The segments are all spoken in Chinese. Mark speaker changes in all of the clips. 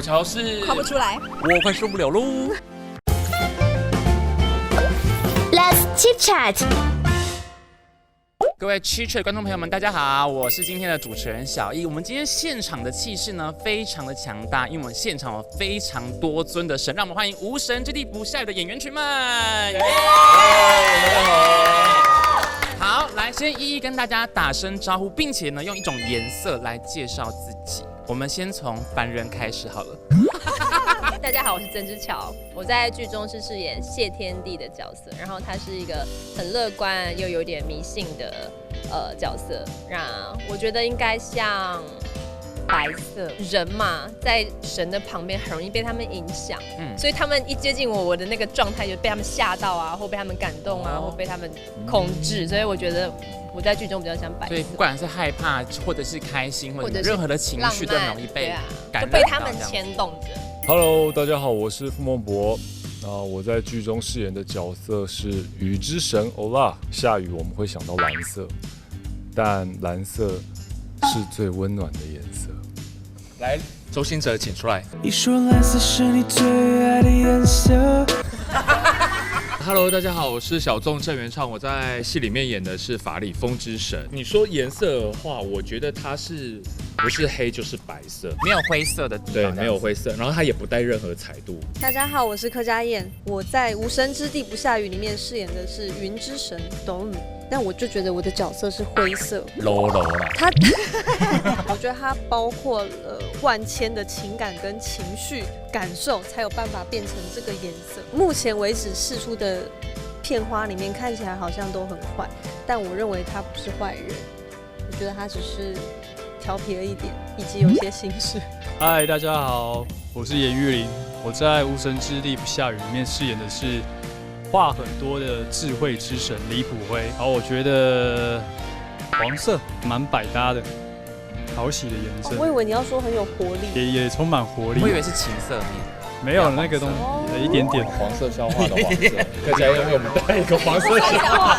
Speaker 1: 巧是
Speaker 2: 画不出来，
Speaker 1: 我快受不了喽。
Speaker 3: Let's chit chat。
Speaker 1: 各位 Chit Chat 观众朋友们，大家好，我是今天的主持人小易。我们今天现场的气势呢，非常的强大，因为我们现场有非常多尊的神，让我们欢迎无神之地不下雨的演员群们。好，来先一一跟大家打声招呼，并且呢，用一种颜色来介绍自己。我们先从凡人开始好了。
Speaker 2: 大家好，我是曾之乔，我在剧中是饰演谢天地的角色，然后他是一个很乐观又有点迷信的角色。那我觉得应该像白色人嘛，在神的旁边很容易被他们影响，所以他们一接近我，我的那个状态就被他们吓到啊，或被他们感动啊，或被他们控制，所以我觉得我在剧中比较像白色。
Speaker 1: 所以不管是害怕，或者是开心，或者任何的情绪都很容易被感染到，
Speaker 2: 就被他们牵动着。
Speaker 4: Hello， 大家好，我是傅孟博。我在剧中饰演的角色是雨之神欧拉。下雨我们会想到蓝色，但蓝色是最温暖的颜色。
Speaker 1: 来，周兴哲，请出来。
Speaker 5: 你说蓝色是你最爱的颜色。
Speaker 6: Hello， 大家好，我是小众郑元畅，我在戏里面演的是法理风之神。你说颜色的话，我觉得它不是黑就是白色，
Speaker 1: 没有灰色的地方，
Speaker 6: 对，没有灰色，然后它也不带任何彩度。
Speaker 7: 大家好，我是柯佳燕，我在《无神之地不下雨》里面饰演的是云之神董宇，但我就觉得我的角色是灰色，
Speaker 1: 柔柔啦。
Speaker 7: 我觉得它包括了万千的情感跟情绪感受，才有办法变成这个颜色。目前为止释出的片花里面看起来好像都很坏，但我认为他不是坏人，我觉得他只是调皮了一点，以及有些心事。
Speaker 8: 嗨，大家好，我是严玉玲，我在《无神之地不下雨》里面饰演的是话很多的智慧之神李普辉。然后我觉得黄色蛮百搭的，讨喜的颜色。
Speaker 7: 我以为你要说很有活力，
Speaker 8: 也充满活力。
Speaker 1: 我以为是情色面，
Speaker 8: 没有那个东西，一点点
Speaker 4: 黄色消化的黄色，大家因为我们带一个黄色消化。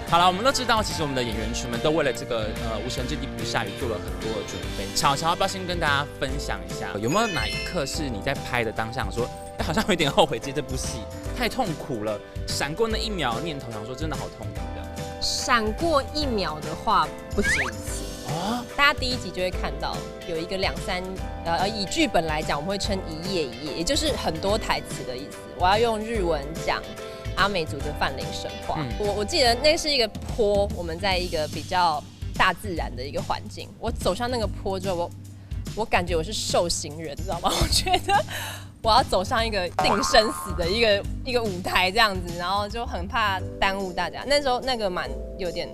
Speaker 1: 好了，我们都知道，其实我们的演员群们都为了这个无神之地不下雨做了很多的准备。巧巧要不要先跟大家分享一下，有没有哪一刻是你在拍的当下说，好像有点后悔接这部戏，太痛苦了，闪过那一秒念头，想说真的好痛苦的。
Speaker 2: 闪过一秒的话不止一次。大家第一集就会看到有一个以剧本来讲，我们会称一页一页，也就是很多台词的意思。我要用日文讲阿美族的泛灵神话。我记得那是一个坡，我们在一个比较大自然的一个环境。我走上那个坡之后，我感觉我是受刑人，你知道吗？我觉得我要走上一个定生死的一个舞台这样子，然后就很怕耽误大家。那时候那个有点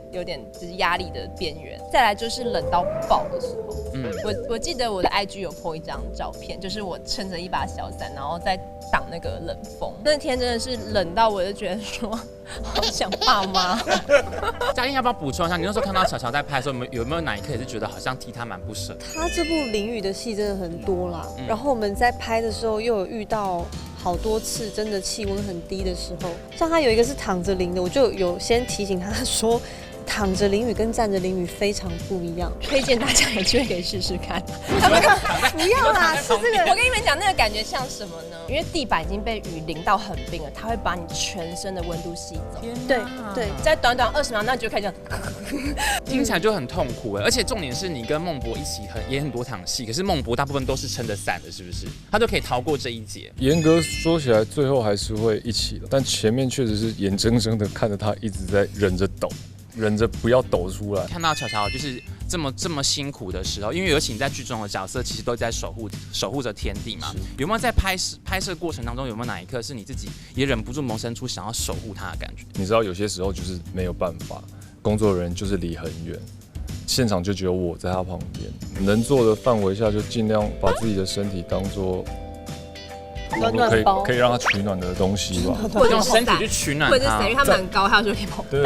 Speaker 2: 就是压力的边缘。再来就是冷到爆的时候，我记得我的 IG 有 po 一张照片，就是我撑着一把小伞，然后在挡那个冷风。那天真的是冷到我就觉得说，好想爸妈。
Speaker 1: 嘉欣要不要补充一下？你那时候看到巧巧在拍的时候，有没有哪一刻也是觉得好像替他蛮不舍？
Speaker 7: 他这部淋雨的戏真的很多啦，然后我们在拍的时候又有遇到好多次真的气温很低的时候，像他有一个是躺着淋的，我就有先提醒他说，躺着淋雨跟站着淋雨非常不一样，
Speaker 2: 推荐大家有机会可以试试看。
Speaker 7: 不要啦，是这个。
Speaker 2: 我跟你们讲，那个感觉像什么呢？因为地板已经被雨淋到很冰了，它会把你全身的温度吸走。
Speaker 7: 对，
Speaker 2: 在短短20秒，那就开始
Speaker 1: 听起来就很痛苦哎。而且重点是你跟孟博一起演很多场戏，可是孟博大部分都是撑着伞的，是不是？他都可以逃过这一劫。
Speaker 4: 严格说起来，最后还是会一起的，但前面确实是眼睁睁的看着他一直在忍着抖。忍着不要抖出来。
Speaker 1: 看到巧巧就是这么辛苦的时候，因为尤其你在剧中的角色，其实都在守护着天地嘛。有没有在拍摄过程当中，有没有哪一刻是你自己也忍不住萌生出想要守护他的感觉？
Speaker 4: 你知道有些时候就是没有办法，工作人员就是离很远，现场就只有我在他旁边，能做的范围下就尽量把自己的身体当作。可以让他取暖的东西吧，
Speaker 1: 或者用身体去取暖他，
Speaker 2: 或者是等于他蛮高，他就可以跑。
Speaker 4: 对，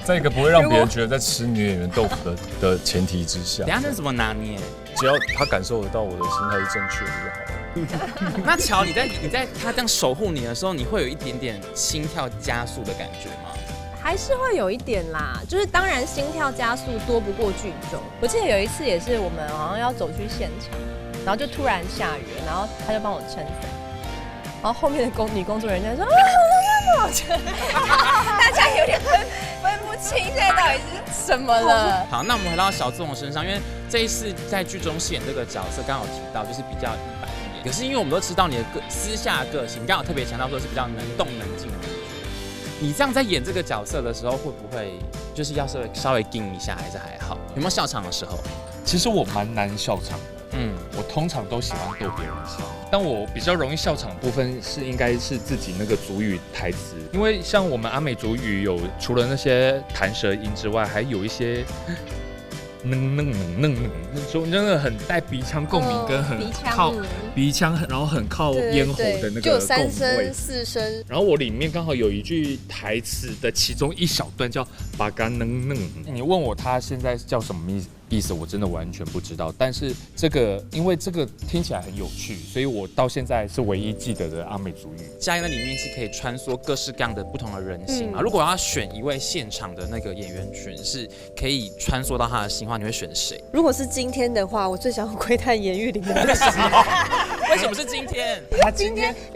Speaker 4: 在一个不会让别人觉得在吃女演员豆腐的前提之下。
Speaker 1: 等下那怎么拿捏？
Speaker 4: 只要他感受得到我的心态是正确的就好了。
Speaker 1: 那乔，你在他这样守护你的时候，你会有一点点心跳加速的感觉吗？
Speaker 2: 还是会有一点啦，就是当然心跳加速多不过剧中。我记得有一次也是我们好像要走去现场。然后就突然下雨了，然后他就帮我撑伞，然后后面的女工作人员说啊，我干嘛？大家有点分不清现在到底是什么了。
Speaker 1: 好，那我们回到小纵的身上，因为这一次在剧中饰演这个角色，刚好提到就是比较一板一眼，可是因为我们都知道你的私下的个性，刚好特别强调说是比较能动能静的感觉。你这样在演这个角色的时候，会不会就是要稍微盯一下，还是还好？有没有笑场的时候？
Speaker 6: 其实我蛮难笑场的，我通常都喜欢逗别人笑，但我比较容易笑场的部分应该是自己那个族语台词，因为像我们阿美族语有除了那些弹舌音之外，还有一些那种真的很带鼻腔共鸣，跟很靠鼻腔，然后很靠咽喉的那个共鸣，
Speaker 7: 就有3声4声。
Speaker 6: 然后我里面刚好有一句台词的其中一小段叫“巴干能能”，你问我他现在叫什么意思，我真的完全不知道。但是因为这个听起来很有趣，所以我到现在是唯一记得的阿美族语。
Speaker 1: 嘉义那里面是可以穿梭各式各样的不同的人性嘛？如果要选一位现场的那个演员群是可以穿梭到他的心的话，你会选谁？
Speaker 7: 如果是今天的话，我最想要窥探严玉玲的
Speaker 1: 为什么是今天？
Speaker 7: 因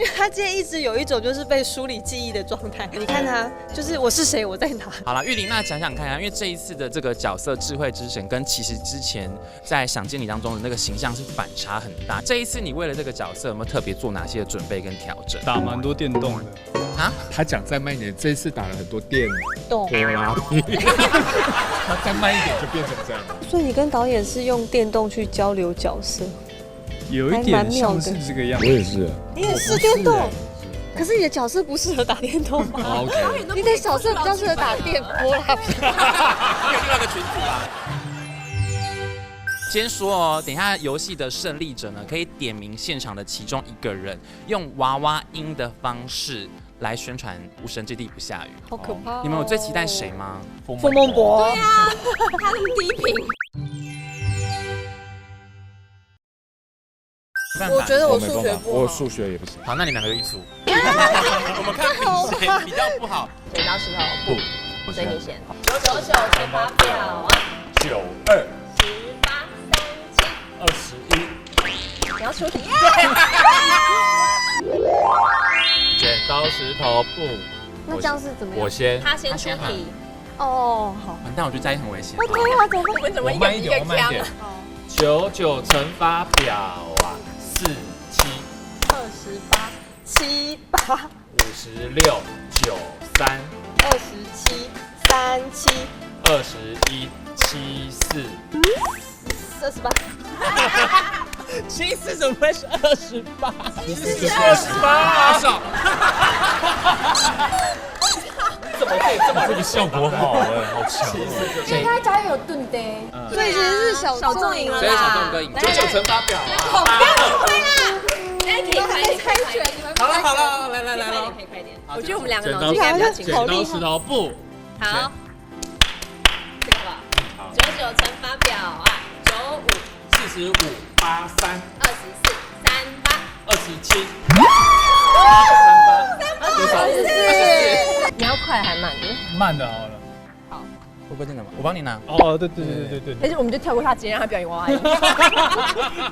Speaker 7: 为他今天一直有一种就是被梳理记忆的状态。你看他，就是我是谁，我在哪。
Speaker 1: 好了，玉玲，那讲讲看啊，因为这一次的这个角色智慧之神跟其实之前在《想见你》当中的那个形象是反差很大。这一次你为了这个角色有没有特别做哪些准备跟调整？
Speaker 8: 打蛮多电动的
Speaker 1: 啊？
Speaker 6: 他讲再慢一点，这一次打了很多电
Speaker 7: 动
Speaker 6: 啦，他再慢一点就变成这样。
Speaker 7: 所以你跟导演是用电动去交流角色？
Speaker 8: 有一点像是这个样子。
Speaker 4: 我也是，
Speaker 7: 你也是电动，可是你的角色不适合打电动吧？你的角色比较适合打电波啦。
Speaker 1: 有另外一个群组啦。先说哦，等一下游戏的胜利者呢，可以点名现场的其中一个人，用娃娃音的方式来宣传《无神之地不下雨》。
Speaker 7: 好可怕！
Speaker 1: 你们有最期待谁吗？
Speaker 7: 傅孟博。
Speaker 2: 对啊，他那么低频。
Speaker 7: 我觉得我数学不好，
Speaker 4: 我数学也不行。
Speaker 1: 好，那你们两个就一组。我们看比谁比较不好。
Speaker 2: 剪刀石头布，所以你先。999乘法表啊。
Speaker 4: 92、
Speaker 2: 18、37、
Speaker 6: 21。
Speaker 2: 你要出题。
Speaker 6: 剪刀石头布。
Speaker 7: 那这样是怎么样？
Speaker 6: 我先。
Speaker 2: 他先出题。
Speaker 7: 哦，好。
Speaker 1: 完蛋，我觉得在很危险。
Speaker 7: 我天啊，怎么
Speaker 2: 我们怎么
Speaker 6: 我慢一点，我慢一点。99乘法表啊，47、
Speaker 7: 28、78、
Speaker 6: 56、93、
Speaker 7: 27、37、
Speaker 6: 21、74、
Speaker 7: 28。
Speaker 1: 74怎么会是28？74
Speaker 6: 是28，少。怎么可以这么
Speaker 4: 这个效果好哎，好强！
Speaker 2: 因为他家有盾的，
Speaker 7: 所以其实是小众赢了
Speaker 1: 所以小众哥赢。
Speaker 6: 99乘法表啊。
Speaker 2: 好，不要会啦。可以快点，猜拳，你们
Speaker 1: 好了，来了，
Speaker 2: 可以快点。我觉得我们两个脑筋应该比较清楚。
Speaker 6: 剪刀石头布。
Speaker 2: 好，这个吧。99乘法表啊，95、
Speaker 6: 45、83、
Speaker 2: 24、38、
Speaker 6: 27、
Speaker 2: 你要快还慢的？
Speaker 8: 慢的好了。
Speaker 2: 好，
Speaker 1: 我不真的吗？我帮你拿。
Speaker 8: 哦，对。
Speaker 2: 但是我们就跳过他，直接让他表演娃娃音。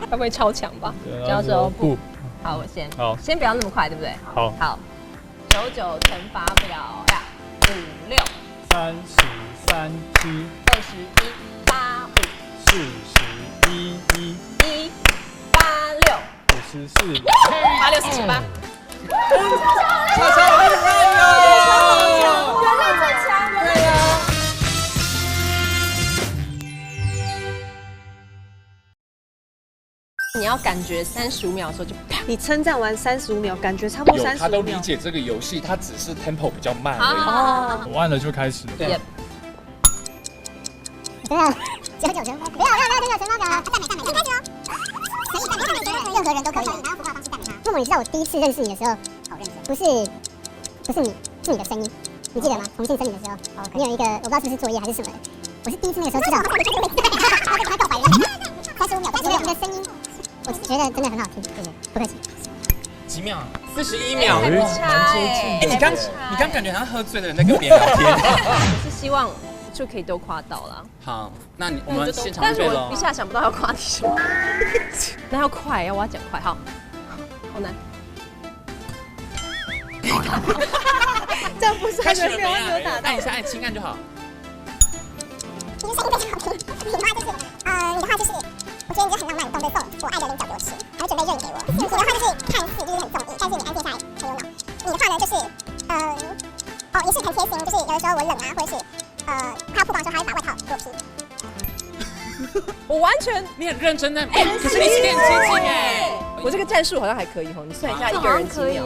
Speaker 2: 他不会超强吧？剪刀石头布。好，我先。
Speaker 8: 好，
Speaker 2: 先不要那么快，对不对？
Speaker 8: 好。
Speaker 2: 好，99乘法表呀，56、
Speaker 8: 33、7、
Speaker 2: 21、85、
Speaker 8: 41、1、86、 54、
Speaker 2: 86、48。
Speaker 1: 超厉害哟！
Speaker 2: 原来最强的。对呀。你要感觉35秒的时候就啪。
Speaker 7: 你称赞完35秒，感觉差不多35秒。
Speaker 6: 他都理解这个游戏，他只是 tempo 比较慢而已。
Speaker 2: 好，
Speaker 8: 我按了就开始了。
Speaker 2: 对。
Speaker 3: 99乘法，不要99乘法表了，赞美，开始哦。可以赞美，任何人都可以。然后符号方式赞美他。默默，你知道我第一次认识你的时候，好认真，不是你，是你的声音，你记得吗？同性生理的时候，你有一个我不知道是不是作业还是什么的，我是第一次那个时候知道，他告白了，35秒，你的声音，我觉得真的很好听，谢谢，不客气。
Speaker 1: 几秒？41秒。
Speaker 2: 很差哎！
Speaker 1: 你刚感觉好像喝醉的人在跟别人聊天。
Speaker 2: 是希望就可以都夸到了。
Speaker 1: 好，那我们现场
Speaker 2: 但是
Speaker 1: 准备咯。
Speaker 2: 我一下想不到要夸你什么。那要快，我要讲快，好难。
Speaker 7: 这样不是
Speaker 1: 开始了
Speaker 7: 没有打到
Speaker 1: 按一下，按轻按就好。
Speaker 3: 你的声音非常好听。你的话就是，我觉得你就很浪漫，懂得送我爱的菱角给我吃，还会准备热饮给我。你的话就是看似就是很综艺，但是你安静下来很有脑。你的话呢就是，也是很贴心，就是有的时候我冷啊，或者是快要曝光的时候，他会把外套给我披。
Speaker 2: 我完全，
Speaker 1: 你很认真的，可是你是很接近哎。
Speaker 2: 我这个战术好像还可以吼，你算一下一个人几秒。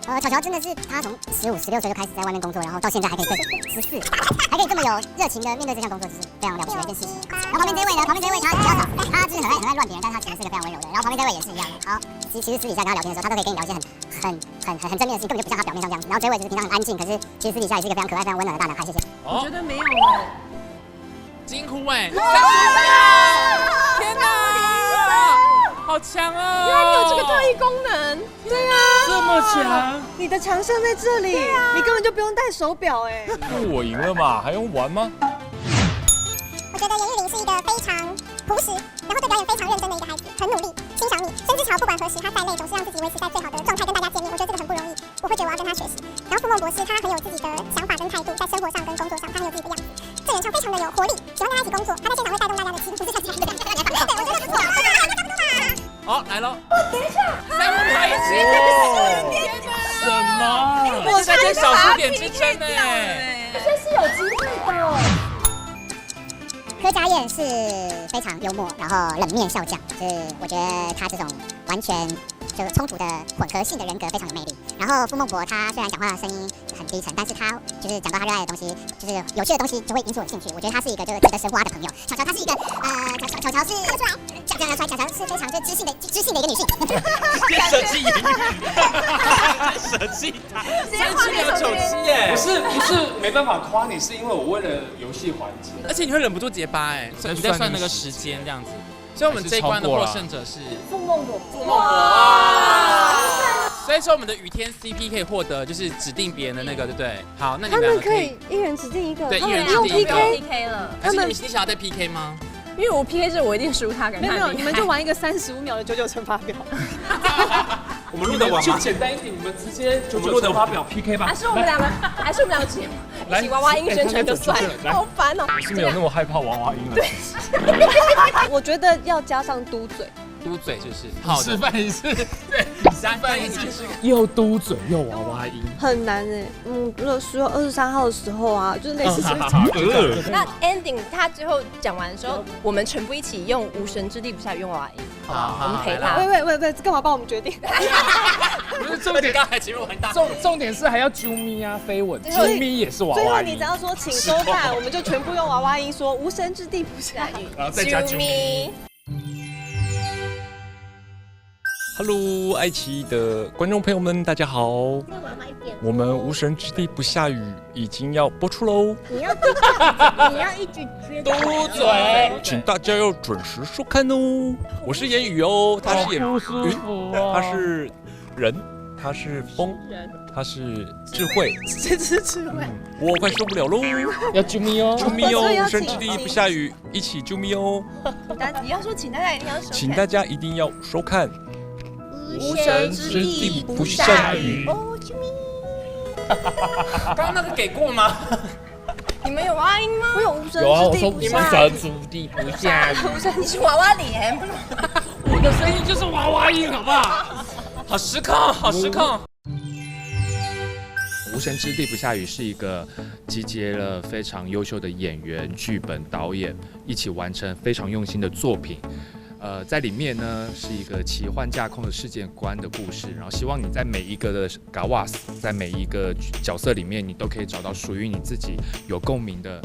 Speaker 3: 巧巧真的是他从15、16岁就开始在外面工作，然后到现在还可以14，还可以这么有热情的面对这项工作，就是非常了不起的一件事情。然后旁边这位呢，他比较少，他就是很爱乱别人，但是他其实是个非常温柔的人。然后旁边这位也是一样，然后其实私底下跟他聊天的时候，他都可以跟你聊一些很正面的事情，根本就不像他表面上这样子。然后这位就是平常很安静，可是其实私底下也是一个非常可爱、非常温暖的大男孩。谢谢。
Speaker 2: 我觉得没有
Speaker 1: 惊呼哎！天哪，好强哦！
Speaker 2: 原来你有这个特异功能。对啊，
Speaker 6: 这么强，
Speaker 7: 你的强项在这里，你根本就不用戴手表哎。
Speaker 4: 我赢了嘛，还用玩吗？
Speaker 3: 我觉得严玉玲是一个非常朴实，然后对表演非常认真的一个孩子，很努力，欣赏你。申之乔不管何时，他在内总是让自己维持在最好的状态跟大家见面，我觉得这个很不容易，我会觉得我要跟他学习。然后傅孟博士他很有自己的想法跟态度，在生活上跟工作上他很有自己的样子。郑元畅非常的有活力，喜欢跟他一起工作，他在现场会带动大家的气氛，不是像其他人的对，我觉得不错。
Speaker 1: 好，来喽！等一下，再我拍一次！
Speaker 6: 什么？
Speaker 1: 我在跟小数点之争哎，
Speaker 2: 这是有机会的。
Speaker 3: 柯佳燕是非常幽默，然后冷面笑匠，就是我觉得他这种完全就是冲突的混合性的人格非常有魅力。然后傅孟博他虽然讲话的声音很低沉，但是他就是讲到他热爱的东西，就是有趣的东西就会引起我的兴趣。我觉得他是一个就是值得神挖的朋友。巧巧他是一个巧巧是讲出来，巧巧是非常就知性的一个女性。
Speaker 1: 舍弃言语，舍弃他，真是有9期耶！
Speaker 6: 不是没办法夸你，是因为我为了游戏环节，
Speaker 1: 而且你会忍不住结巴哎，你在算那个时间这样子。所以我们这一关的获胜者是
Speaker 2: 傅孟博。
Speaker 1: 所以说我们的雨天 CP 可以获得就是指定别人的那个，对不对？好，那你
Speaker 7: 他们
Speaker 1: 们
Speaker 7: 可以一人指定一个，
Speaker 1: 对，一人
Speaker 7: 不用
Speaker 1: 指定一个。
Speaker 2: PK 了，
Speaker 1: 可是你想要再 PK 吗？
Speaker 2: 因为我 PK 这我一定输他，
Speaker 7: 没有，你们就玩一个35秒的99乘法表。
Speaker 6: 我们录的完吗？就简单一点，你们直接99乘法表 PK 吧。
Speaker 2: 还是我们两个一起娃娃音宣传就算了，好烦哦。
Speaker 4: 我是没有那么害怕娃娃音了。
Speaker 2: 对，
Speaker 7: 我觉得要加上嘟嘴。
Speaker 1: 嘟嘴就是好
Speaker 6: 示范一次，对，
Speaker 1: 示范一次，
Speaker 6: 又嘟嘴又娃娃音，
Speaker 7: 很难哎。10月23号的时候啊，就是类似这种。
Speaker 2: 那 ending 他最后讲完的时候，我们全部一起用无神之地不下雨用娃娃音，好不好？我们陪他。
Speaker 7: 喂，干嘛帮我们决定？
Speaker 6: 不是重点，
Speaker 1: 刚才前面很大。
Speaker 6: 重点是还要啾咪啊，飞吻，啾咪也是娃娃音。
Speaker 7: 最后你只要说请收看，我们就全部用娃娃音说无神之地不下雨，
Speaker 6: 然后再加啾咪。
Speaker 4: Hello， 爱奇艺的观众朋友们，大家好！我们《无神之地不下雨》已经要播出喽！
Speaker 3: 你要一直
Speaker 1: 嘟嘴，
Speaker 4: 请大家要准时收看哦！我是言语哦，他是言云，他是人，他是风，他是智慧，
Speaker 7: 这是智慧。
Speaker 4: 我快受不了喽！
Speaker 6: 要啾咪哦，
Speaker 4: 啾咪哦！无神之地不下雨，一起啾咪哦！
Speaker 2: 你要说请大家一定要收看，
Speaker 4: 请大家一定要收看。
Speaker 7: 无神之地不下雨。
Speaker 2: 哦，啾咪。
Speaker 1: 刚刚那个给过吗？
Speaker 2: 你们有娃娃音吗？
Speaker 7: 我有无神
Speaker 6: 有啊，我
Speaker 7: 之
Speaker 6: 说无
Speaker 7: 地不下雨。
Speaker 6: 神之地不下雨。
Speaker 2: 你是娃娃脸，不是？
Speaker 6: 我的声音就是娃娃音，好不好？
Speaker 1: 好失控，好失控。
Speaker 6: 无神之地不下雨是一个集结了非常优秀的演员、剧本、导演一起完成非常用心的作品。在里面呢是一个奇幻架空的世界观的故事，然后希望你在每一个的嘎瓦斯，在每一个角色里面，你都可以找到属于你自己有共鸣的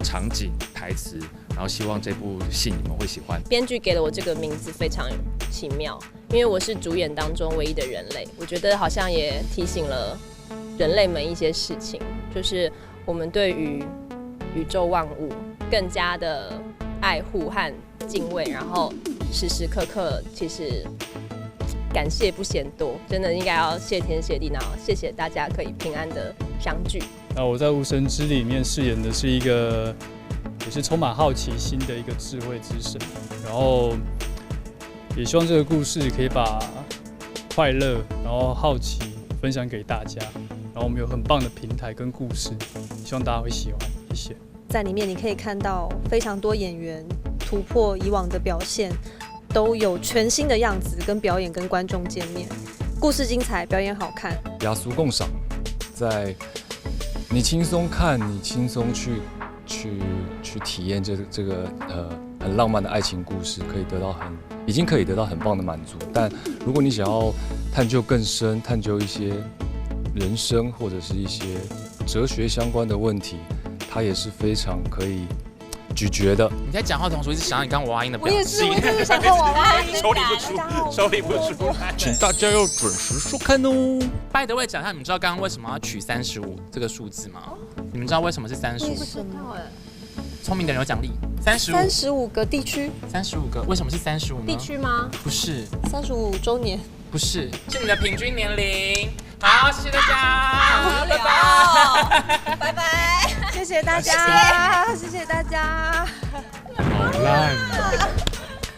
Speaker 6: 场景、台词，然后希望这部戏你们会喜欢。
Speaker 2: 编剧给了我这个名字非常奇妙，因为我是主演当中唯一的人类，我觉得好像也提醒了人类们一些事情，就是我们对于宇宙万物更加的爱护和敬畏，然后时时刻刻其实感谢不嫌多，真的应该要谢天谢地，然后谢谢大家可以平安的相聚。
Speaker 8: 那我在《无神之地》里面饰演的是一个也是充满好奇心的一个智慧之神。然后也希望这个故事可以把快乐，然后好奇分享给大家。然后我们有很棒的平台跟故事，希望大家会喜欢。谢谢。
Speaker 7: 在里面你可以看到非常多演员突破以往的表现，都有全新的样子跟表演跟观众见面。故事精彩，表演好看，
Speaker 4: 雅俗共赏，在你轻松看，你轻松去体验这个很浪漫的爱情故事，已经可以得到很棒的满足。但如果你想要探究更深，探究一些人生或者是一些哲学相关的问题，它也是非常可以咀嚼的。
Speaker 1: 你在讲话的同时，一直想到你刚娃娃音的表情，
Speaker 7: 我也是想到娃娃音，
Speaker 1: 抽离不出，抽离不出。
Speaker 4: 请大家要准时收看哦。
Speaker 1: By the way，讲一下，你们知道刚刚为什么要取35这个数字吗？你们知道为什么是35？
Speaker 2: 不知道哎。
Speaker 1: 聪明的人有奖励，35
Speaker 7: 个地区
Speaker 1: ，35个，为什么是35呢？
Speaker 2: 地区吗？
Speaker 1: 不是
Speaker 7: ，35周年，
Speaker 1: 不是，是你的平均年龄。好，谢谢大家，
Speaker 2: 好无聊，拜拜，
Speaker 7: 谢谢大家，谢谢大家，
Speaker 6: 好烂。